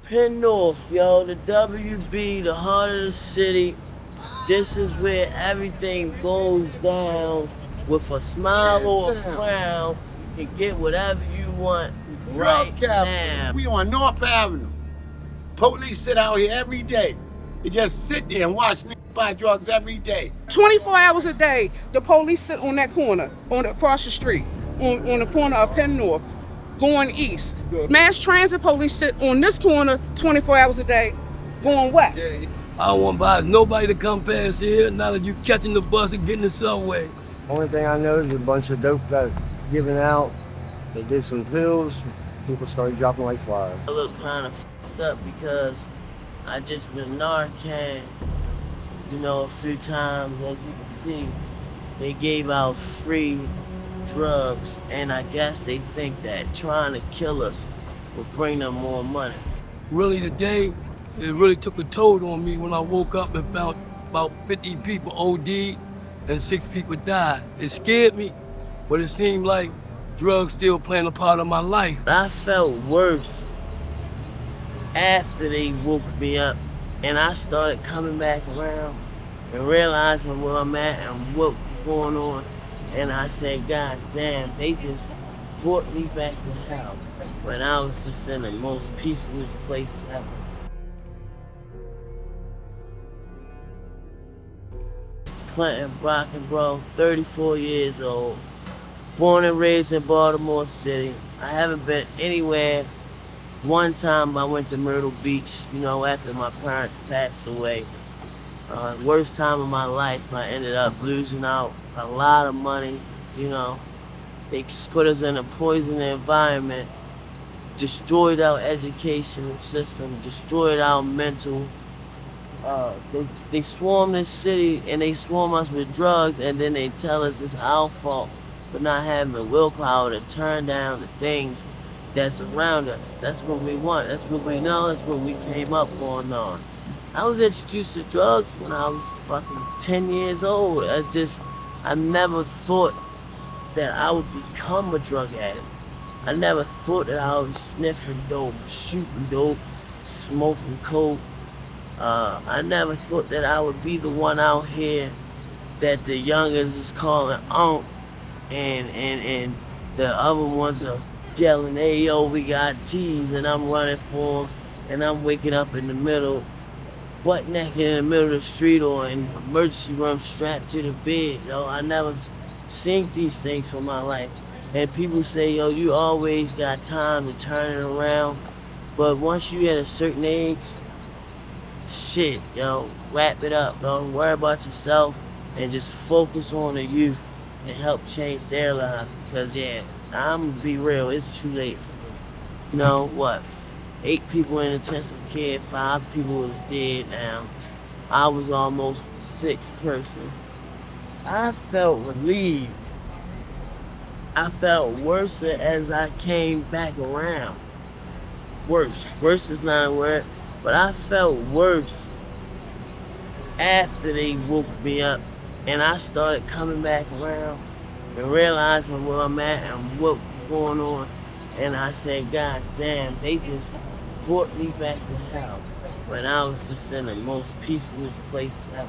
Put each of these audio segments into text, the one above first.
Penn North, yo, the WB, the heart of the city. This is where everything goes down. With a smile or a frown, you can get whatever you want right now. We on North Avenue. Police sit out here every day. They just sit there and watch niggas buy drugs every day. 24 hours a day, the police sit on that corner, across the street, on the corner of Penn North, going east. Mass transit police sit on this corner 24 hours a day, going west. I don't want to buy nobody to come past here. Now that you catching the bus and getting the subway. Only thing I know is a bunch of dope got given out. They did some pills. People started dropping like flies. I look kind of fucked up because I just been Narcan, a few times. As you can see, they gave out free drugs, and I guess they think that trying to kill us will bring them more money. Really today, it really took a toll on me when I woke up and found about 50 people OD'd and 6 people died. It scared me, but it seemed like drugs still playing a part of my life. I felt worse after they woke me up, and I started coming back around and realizing where I'm at and what was going on. And I said, God damn, they just brought me back to hell when I was just in the most peacefulest place ever. Clinton Brockenbrough, 34 years old, born and raised in Baltimore City. I haven't been anywhere. One time I went to Myrtle Beach, after my parents passed away. Worst time of my life. I ended up losing out a lot of money, They put us in a poison environment, destroyed our educational system, destroyed our mental. They swarm this city and they swarm us with drugs, and then they tell us it's our fault for not having the willpower to turn down the things that's around us. That's what we want. That's what we know. That's what we came up on. I was introduced to drugs when I was fucking 10 years old. I never thought that I would become a drug addict. I never thought that I was sniffing dope, shooting dope, smoking coke. I never thought that I would be the one out here that the youngers is calling Unc, and the other ones are yelling, hey yo, we got T's, and I'm running for them, and I'm waking up in the middle, butt naked in the middle of the street or in the emergency room strapped to the bed. I never seen these things for my life. And people say, yo, you always got time to turn it around, but once you at a certain age, shit, wrap it up. Don't worry about yourself and just focus on the youth and help change their lives. Because, I'm gonna be real, it's too late for me. 8 people in intensive care, 5 people was dead now. I was almost the 6th person. I felt relieved. I felt worse as I came back around. Worse is not a word. But I felt worse after they woke me up, and I started coming back around and realizing where I'm at and what was going on. And I said, God damn, they just brought me back to hell when I was just in the most peacefulest place ever.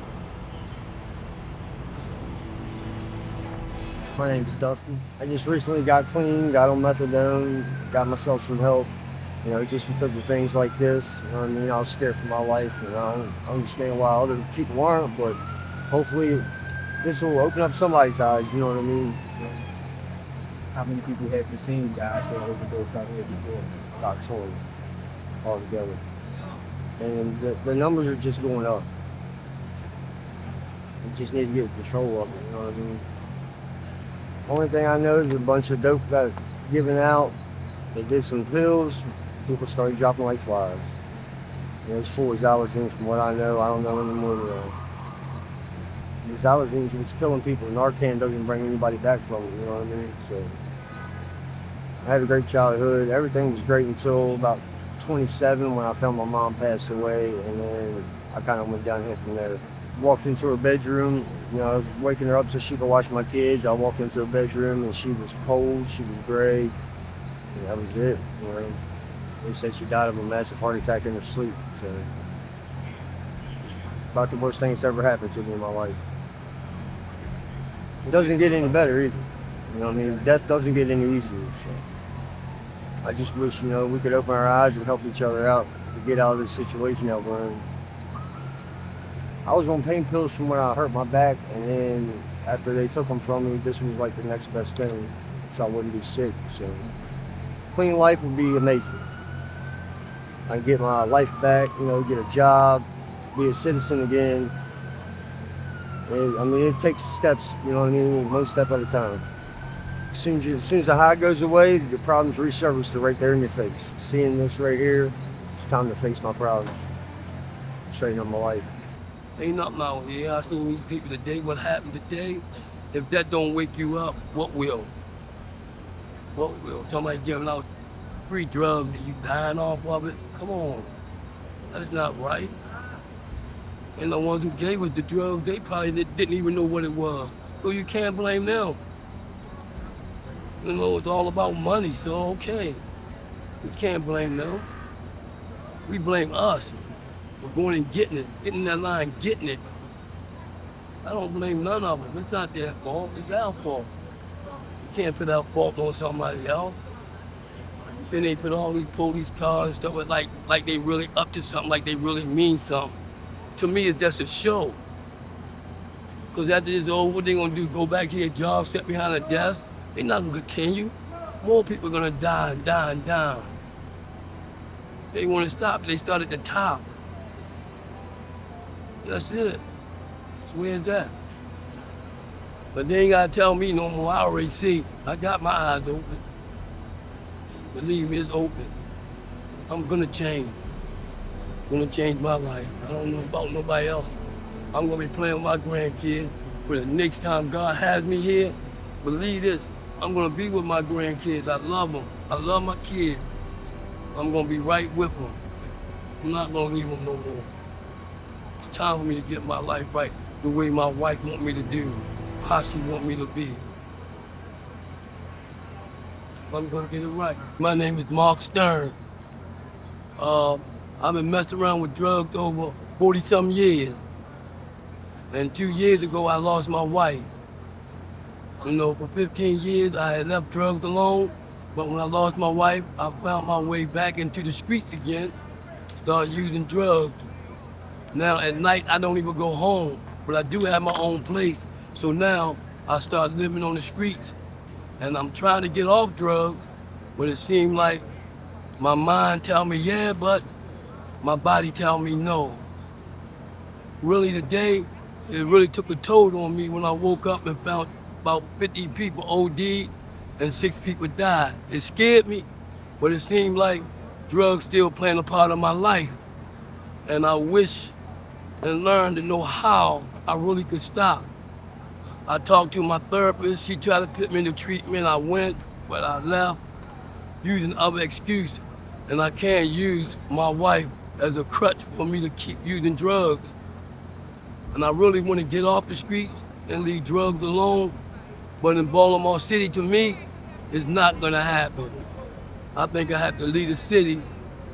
My name is Dustin. I just recently got clean, got on methadone, got myself some help. Just because of things like this, I was scared for my life, I don't understand why other people aren't, but hopefully this will open up somebody's eyes, you know what I mean? How many people have you seen die to overdose out here before? About 20 altogether. And the numbers are just going up. We just need to get control of it, you know what I mean? Only thing I know is a bunch of dope got given out. They did some pills. People started dropping like flies. As full as Xylazine, from what I know, I don't know anymore. Xylazine was killing people. Narcan doesn't bring anybody back from it, you know what I mean? So I had a great childhood. Everything was great until about 27 when I found my mom passed away, and then I kind of went downhill from there. Walked into her bedroom, I was waking her up so she could watch my kids. I walked into her bedroom and she was cold, she was gray, and that was it. They said she died of a massive heart attack in her sleep. So, about the worst thing that's ever happened to me in my life. It doesn't get any better either. You know what I mean? Death doesn't get any easier. So, I just wish, we could open our eyes and help each other out to get out of this situation that we're in. I was on pain pills from when I hurt my back, and then after they took them from me, this was like the next best thing, so I wouldn't be sick. So, clean life would be amazing. I can get my life back, get a job, be a citizen again. It takes steps, one step at a time. As soon as the high goes away, the problems resurface right there in your face. Seeing this right here, it's time to face my problems. Straighten up my life. Ain't nothing out here. I seen these people today, what happened today. If that don't wake you up, what will? What will? Somebody giving out free drugs and you dying off of it? Come on. That's not right. And the ones who gave us the drugs, they probably didn't even know what it was. So you can't blame them. It's all about money, so okay. We can't blame them. We blame us. We're going and getting it, getting that line, getting it. I don't blame none of them. It's not their fault, it's our fault. You can't put our fault on somebody else. Then they put all these police cars and stuff like they really up to something, like they really mean something. To me, it's just a show. Because after this over, what they gonna do? Go back to their job, sit behind a desk? They're not gonna continue. More people are gonna die and die and die. They wanna stop, they start at the top. That's it. Where's that? But they ain't gotta tell me no more. I already see. I got my eyes open. Believe me, it's open. I'm gonna change. I'm gonna change my life. I don't know about nobody else. I'm gonna be playing with my grandkids. For the next time God has me here, believe this, I'm gonna be with my grandkids. I love them. I love my kids. I'm gonna be right with them. I'm not gonna leave them no more. It's time for me to get my life right the way my wife want me to do, how she want me to be. I'm gonna get it right. My name is Mark Stern. I've been messing around with drugs over 40-something years. And 2 years ago, I lost my wife. For 15 years, I had left drugs alone. But when I lost my wife, I found my way back into the streets again, started using drugs. Now at night, I don't even go home, but I do have my own place. So now I start living on the streets. And I'm trying to get off drugs, but it seems like my mind tell me yeah, but my body tell me no. Really today, it really took a toll on me when I woke up and found about 50 people OD'd and 6 people died. It scared me, but it seemed like drugs still playing a part of my life. And I wish and learned to know how I really could stop. I talked to my therapist. She tried to put me into treatment. I went, but I left using other excuses. And I can't use my wife as a crutch for me to keep using drugs. And I really want to get off the streets and leave drugs alone. But in Baltimore City, to me, it's not going to happen. I think I have to leave the city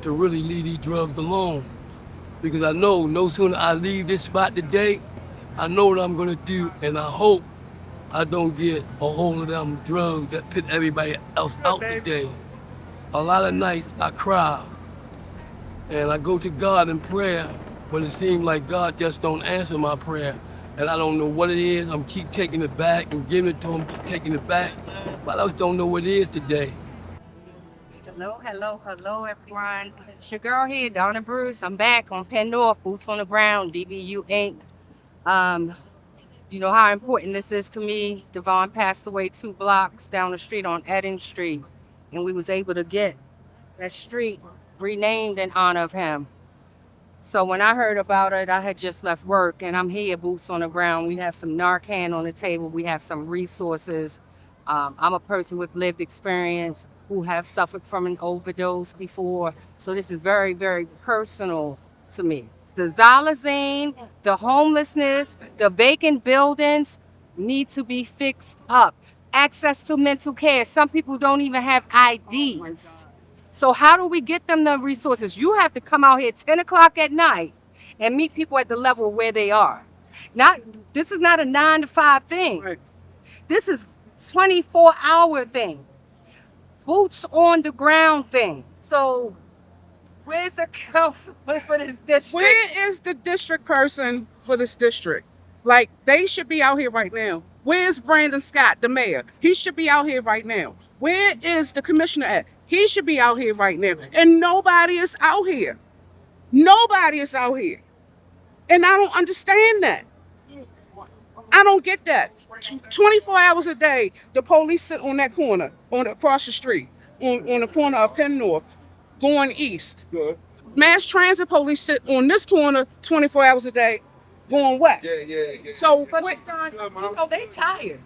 to really leave these drugs alone. Because I know no sooner I leave this spot today, I know what I'm gonna do, and I hope I don't get a hold of them drugs that put everybody else out today. A lot of nights I cry, and I go to God in prayer, but it seems like God just don't answer my prayer, and I don't know what it is. I'm keep taking it back and giving it to him, keep taking it back, but I just don't know what it is today. Hello, everyone. It's your girl here, Donna Bruce. I'm back on Penn North, boots on the ground, DBU Inc. You know how important this is to me. Devon passed away 2 blocks down the street on Addict Street, and we was able to get that street renamed in honor of him. So when I heard about it, I had just left work, and I'm here, boots on the ground. We have some Narcan on the table. We have some resources. I'm a person with lived experience who have suffered from an overdose before. So this is very, very personal to me. The xylazine, the homelessness, the vacant buildings need to be fixed up. Access to mental care. Some people don't even have IDs. So how do we get them the resources? You have to come out here 10 o'clock at night and meet people at the level where they are. This is not a 9 to 5 thing. Right. This is 24-hour thing. Boots on the ground thing. So where's the councilman for this district? Where is the district person for this district? Like, they should be out here right now. Where's Brandon Scott, the mayor? He should be out here right now. Where is the commissioner at? He should be out here right now. And nobody is out here. Nobody is out here. And I don't understand that. I don't get that. 24 hours a day, the police sit on that corner, across the street, on the corner of Penn North, going east. Good. Mass transit police sit on this corner 24 hours a day, going west. Yeah. So, But they tired.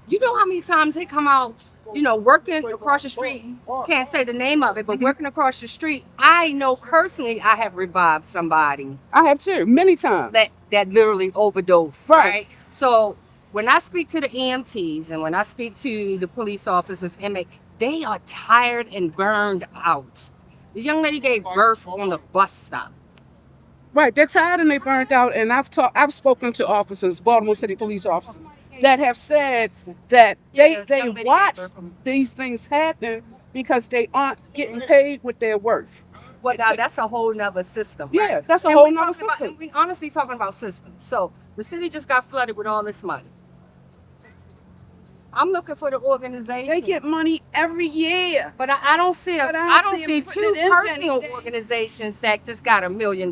You know how many times they come out, working across the street, can't say the name of it, but working across the street, I know personally I have revived somebody I have too, many times. that literally overdosed, Right. right? So when I speak to the EMTs and when I speak to the police officers, they are tired and burned out. The young lady gave birth on the bus stop. Right, they're tired and they burned out. And I've spoken to officers, Baltimore City police officers, that have said that they young lady watch gave birth on- these things happen because they aren't getting paid what they're worth. Well, now that's a whole nother system. Right? Yeah, that's a And whole we nother talking about- system. and we honestly talking about systems. So the city just got flooded with all this money. I'm looking for the organization. They get money every year. But I don't see But I don't them see putting two it in personal anything. organizations that just got $1 million.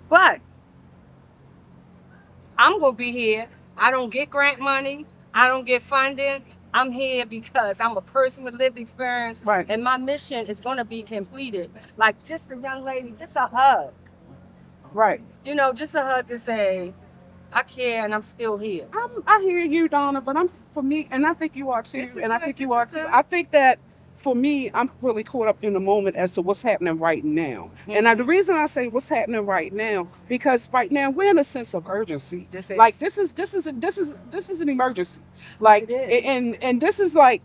But I'm gonna be here. I don't get grant money. I don't get funding. I'm here because I'm a person with lived experience, Right. and my mission is gonna be completed. Like just a young lady, just a hug. Right. Just a hug to say, I care and I'm still here. I hear you, Donna, but for me, and I think you are too, This is and I good, think this you are is too. good. I think that for me, I'm really caught up in the moment as to what's happening right now. And the reason I say what's happening right now, because right now we're in a sense of urgency. This is- Like this is an emergency. Like It and this is like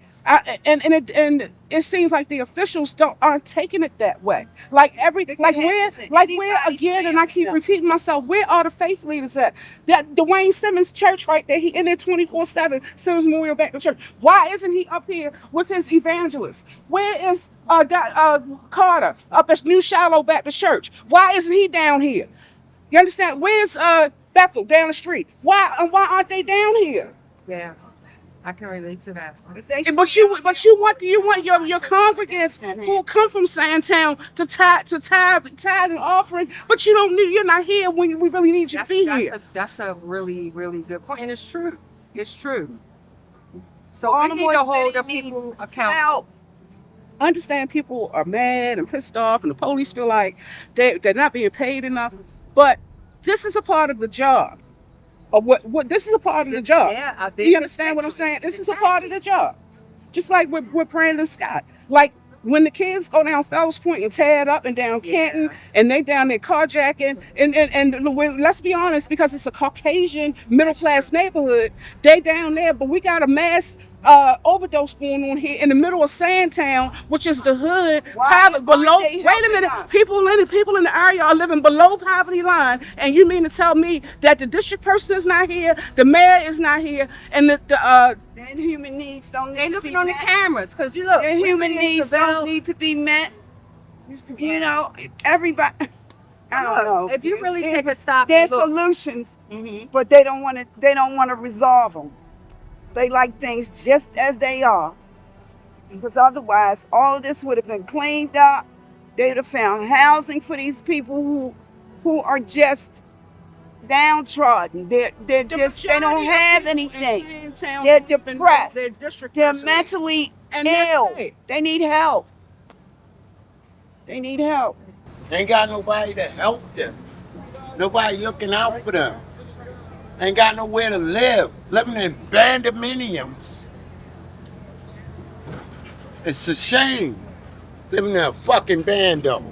and it seems like the officials aren't taking it that way. Like where again, and I keep repeating myself, where are the faith leaders at? That Dwayne Simmons church right there, he in there 24/7, Simmons Memorial Baptist Church. Why isn't he up here with his evangelists? Where is Carter up at New Shiloh Baptist Church? Why isn't he down here? You understand? Where's Bethel down the street? Why aren't they down here? Yeah, I can relate to that. But you want your congregants who come from Sandtown to tithe and offering, but you're not here when we really need you to be here. That's a really, really good point. And it's true. It's true. So we need Baltimore to hold City the people needs accountable. help. I understand people are mad and pissed off, and the police feel like they're not being paid enough, but this is a part of the job. Or what this is a part of the job. Yeah, You understand what I'm saying? This is a part of the job. Just like with Brandon Scott. Like when the kids go down Fells Point and tear it up and down Canton and they down there carjacking and let's be honest, because it's a Caucasian middle class neighborhood, they down there, but we got a mass overdose going on here in the middle of Sandtown, which is the hood. Below. they Wait a minute, people in the area are living below poverty line, and you mean to tell me that the district person is not here, the mayor is not here, and Their human needs don't need They to looking be on the met. cameras because you look. Their human we needs Seville. don't need to be met. Everybody. I don't know. If you really take a stop, There's and look, solutions, Mhm. but they don't want to. They don't want to resolve them. They like things just as they are, because otherwise, all of this would have been cleaned up. They would have found housing for these people who are just downtrodden. They don't have anything. They're depressed. They're mentally ill. They need help. They need help. Ain't got nobody to help them. Nobody looking out for them. Ain't got nowhere to live. Living in condominiums. It's a shame. Living in a fucking bando.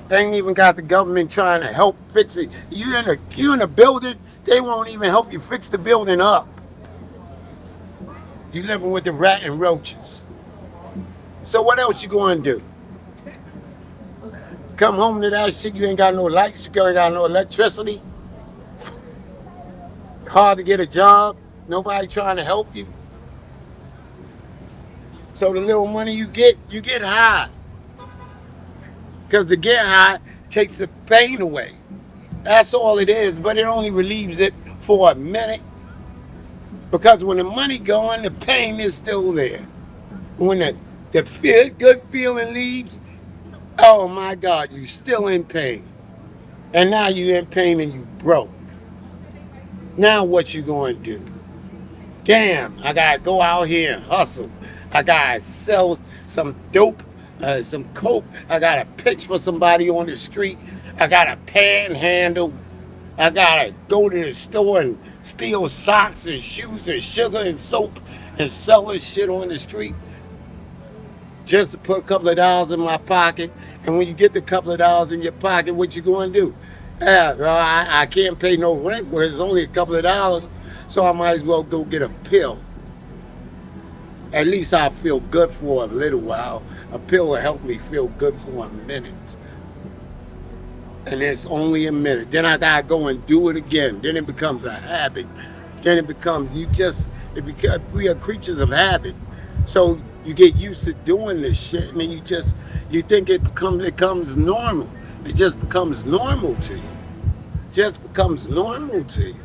They ain't even got the government trying to help fix it. You in a building, they won't even help you fix the building up. You living with the rat and roaches. So what else you going to do? Come home to that shit, you ain't got no lights, you ain't got no electricity. Hard to get a job. Nobody trying to help you. So the little money you get high. Because to get high takes the pain away. That's all it is, but it only relieves it for a minute. Because when the money gone, the pain is still there. When the good feeling leaves, oh my God, you still in pain. And now you in pain and you broke. Now what you going to do? Damn, I got to go out here and hustle. I got to sell some dope, some coke. I got to pitch for somebody on the street. I got to panhandle. I got to go to the store and steal socks and shoes and sugar and soap and sell this shit on the street just to put a couple of dollars in my pocket. And when you get the couple of dollars in your pocket, what you going to do? Well, I can't pay no rent where it's only a couple of dollars, so I might as well go get a pill. At least I'll feel good for a little while. A pill will help me feel good for a minute. And it's only a minute. Then I gotta go and do it again. Then it becomes a habit. Then it becomes, we are creatures of habit. So you get used to doing this shit, and then you think it becomes normal. It just becomes normal to you. Just becomes normal to you.